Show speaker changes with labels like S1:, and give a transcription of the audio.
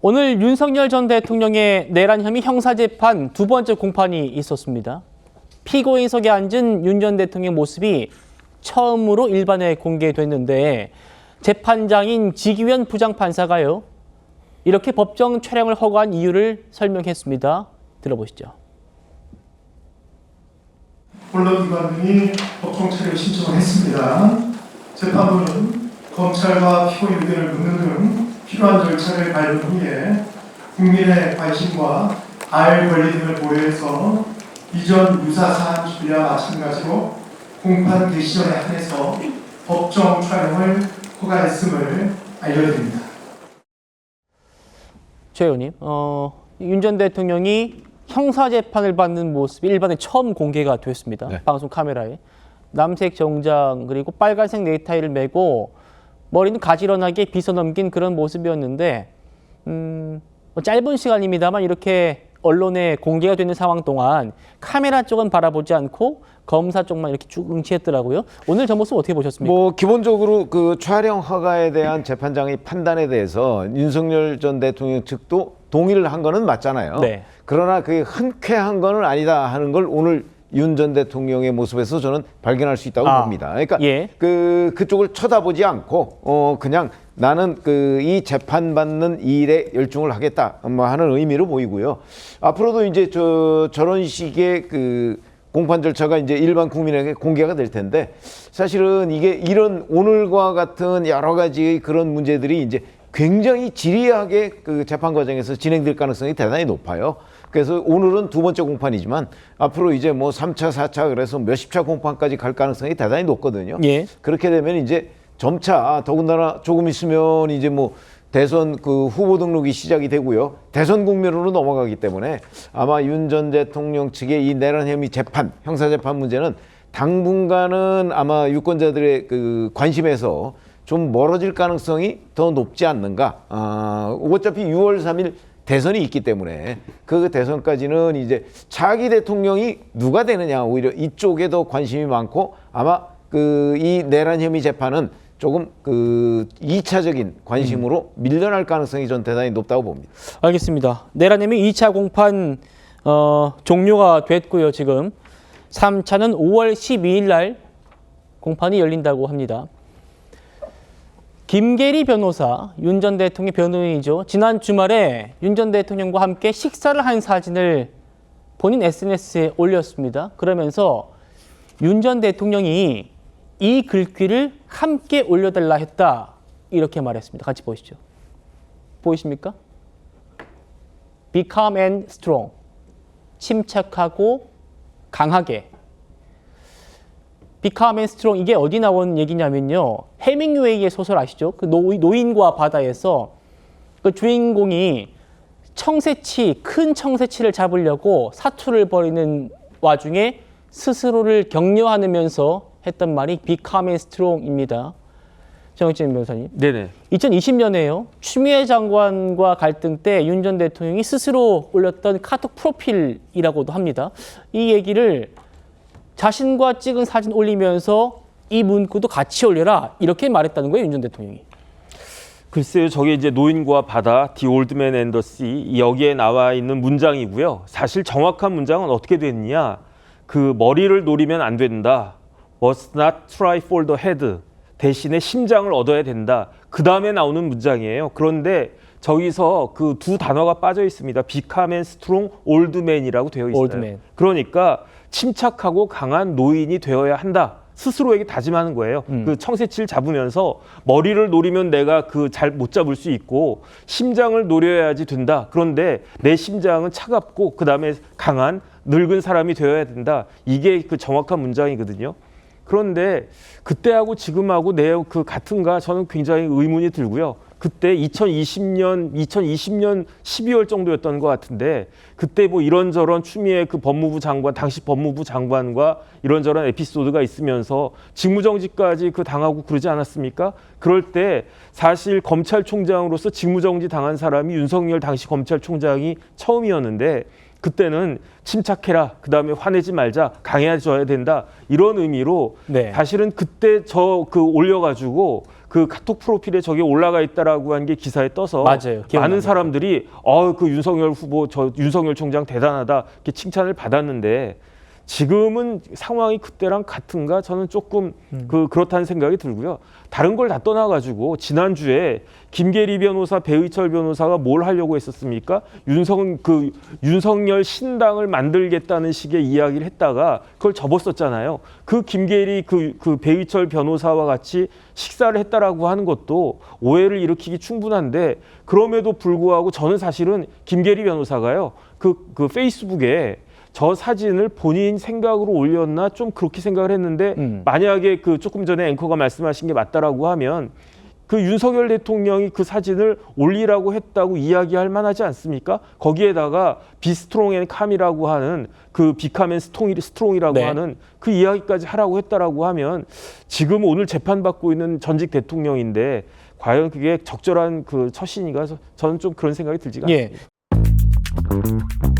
S1: 오늘 윤석열 전 대통령의 내란 혐의 형사재판 두 번째 공판이 있었습니다. 피고인석에 앉은 윤 전 대통령 모습이 처음으로 일반에 공개됐는데 재판장인 지기현 부장판사가요, 이렇게 법정 촬영을 허가한 이유를 설명했습니다. 들어보시죠.
S2: 언론기관 등이 법정 촬영 신청을 했습니다. 재판부는 검찰과 피고인 의견을 묻는 등 필요한 절차를 밟은 후에 국민의 관심과 알 권리 등을 고려해서 이전 유사 사안 주비와 마찬가지로 공판 개시 전에 한해서 법정 촬영을 허가했음을 알려드립니다.
S1: 최 의원님, 윤 전 대통령이 형사재판을 받는 모습이 일반에 처음 공개가 됐습니다. 네. 방송 카메라에. 남색 정장 그리고 빨간색 넥타이를 메고 머리는 가지런하게 빗어 넘긴 그런 모습이었는데 짧은 시간입니다만 이렇게 언론에 공개가 되는 상황 동안 카메라 쪽은 바라보지 않고 검사 쪽만 이렇게 쭉 응시했더라고요. 오늘 저 모습 어떻게 보셨습니까?
S3: 기본적으로 그 촬영 허가에 대한 재판장의 판단에 대해서 윤석열 전 대통령 측도 동의를 한 거는 맞잖아요. 네. 그러나 그게 흔쾌한 거는 아니다 하는 걸 오늘 윤 전 대통령의 모습에서 저는 발견할 수 있다고 봅니다. 그러니까
S1: 예.
S3: 그쪽을 쳐다보지 않고 그냥 나는 이 재판받는 일에 열중을 하겠다 하는 의미로 보이고요. 앞으로도 이제 저런 식의 공판 절차가 이제 일반 국민에게 공개가 될 텐데, 사실은 이게 이런 오늘과 같은 여러 가지의 그런 문제들이 이제 굉장히 지리하게 재판 과정에서 진행될 가능성이 대단히 높아요. 그래서 오늘은 두 번째 공판이지만 앞으로 이제 3차, 4차 그래서 몇십 차 공판까지 갈 가능성이 대단히 높거든요. 예. 그렇게 되면 이제 점차 더군다나 조금 있으면 이제 대선 후보 등록이 시작이 되고요. 대선 국면으로 넘어가기 때문에 아마 윤 전 대통령 측의 이 내란 혐의 재판, 형사재판 문제는 당분간은 아마 유권자들의 관심에서 좀 멀어질 가능성이 더 높지 않는가. 어차피 6월 3일 대선이 있기 때문에 그 대선까지는 이제 차기 대통령이 누가 되느냐, 오히려 이쪽에 더 관심이 많고 아마 이 내란 혐의 재판은 조금 2차적인 관심으로 밀려날 가능성이 전 대단히 높다고 봅니다.
S1: 알겠습니다. 내란 혐의 2차 공판 종료가 됐고요. 지금 3차는 5월 12일 날 공판이 열린다고 합니다. 김계리 변호사, 윤 전 대통령 변호인이죠. 지난 주말에 윤 전 대통령과 함께 식사를 한 사진을 본인 SNS에 올렸습니다. 그러면서 윤 전 대통령이 이 글귀를 함께 올려달라 했다, 이렇게 말했습니다. 같이 보시죠. 보이십니까? Become and strong. 침착하고 강하게. Become and strong, 이게 어디 나온 얘기냐면요. 해밍웨이의 소설 아시죠? 노인과 바다에서 그 주인공이 큰 청새치를 잡으려고 사투를 벌이는 와중에 스스로를 격려하면서 했던 말이 Become and strong입니다. 정혁진 변호사님. 네네. 2020년에요. 추미애 장관과 갈등 때 윤 전 대통령이 스스로 올렸던 카톡 프로필이라고도 합니다. 이 얘기를 자신과 찍은 사진 올리면서 이 문구도 같이 올려라, 이렇게 말했다는 거예요, 윤 전 대통령이.
S4: 글쎄요, 저게 이제 노인과 바다, The Old Man and the Sea, 여기에 나와 있는 문장이고요. 사실 정확한 문장은 어떻게 됐느냐? 머리를 노리면 안 된다. Must not try for the head. 대신에 심장을 얻어야 된다. 그 다음에 나오는 문장이에요. 그런데 저기서 두 단어가 빠져 있습니다. Become and strong old man이라고 되어 있어요. Old man. 그러니까 침착하고 강한 노인이 되어야 한다. 스스로에게 다짐하는 거예요. 청새치를 잡으면서 머리를 노리면 내가 잘 못 잡을 수 있고 심장을 노려야지 된다. 그런데 내 심장은 차갑고 그다음에 강한 늙은 사람이 되어야 된다. 이게 정확한 문장이거든요. 그런데 그때하고 지금하고 내용 같은가, 저는 굉장히 의문이 들고요. 그때 2020년 12월 정도였던 것 같은데, 그때 이런저런 추미애 법무부 장관, 당시 법무부 장관과 이런저런 에피소드가 있으면서 직무정지까지 당하고 그러지 않았습니까? 그럴 때 사실 검찰총장으로서 직무정지 당한 사람이 윤석열 당시 검찰총장이 처음이었는데, 그때는 침착해라, 그다음에 화내지 말자, 강해져야 된다, 이런 의미로 네. 사실은 그때 올려가지고 그 카톡 프로필에 저게 올라가 있다라고 한 게 기사에 떠서
S1: 맞아요. 기억납니다.
S4: 많은 사람들이 그 윤석열 후보 저 윤석열 총장 대단하다 이렇게 칭찬을 받았는데 지금은 상황이 그때랑 같은가 저는 조금 그렇다는 생각이 들고요. 다른 걸 다 떠나가지고 지난주에 김계리 변호사, 배의철 변호사가 뭘 하려고 했었습니까? 윤석열 신당을 만들겠다는 식의 이야기를 했다가 그걸 접었었잖아요. 그 김계리 그 배의철 변호사와 같이 식사를 했다라고 하는 것도 오해를 일으키기 충분한데 그럼에도 불구하고 저는 사실은 김계리 변호사가요 그 페이스북에 저 사진을 본인 생각으로 올렸나 좀 그렇게 생각을 했는데 만약에 그 조금 전에 앵커가 말씀하신 게 맞다라고 하면 그 윤석열 대통령이 그 사진을 올리라고 했다고 이야기할 만하지 않습니까? 거기에다가 비스트롱앤캄이라고 하는 그 비캄앤 스트롱이라고
S1: 네.
S4: 하는 그 이야기까지 하라고 했다라고 하면 지금 오늘 재판받고 있는 전직 대통령인데 과연 그게 적절한 그 처신인가 저는 좀 그런 생각이 들지가
S1: 예.
S4: 않습니다.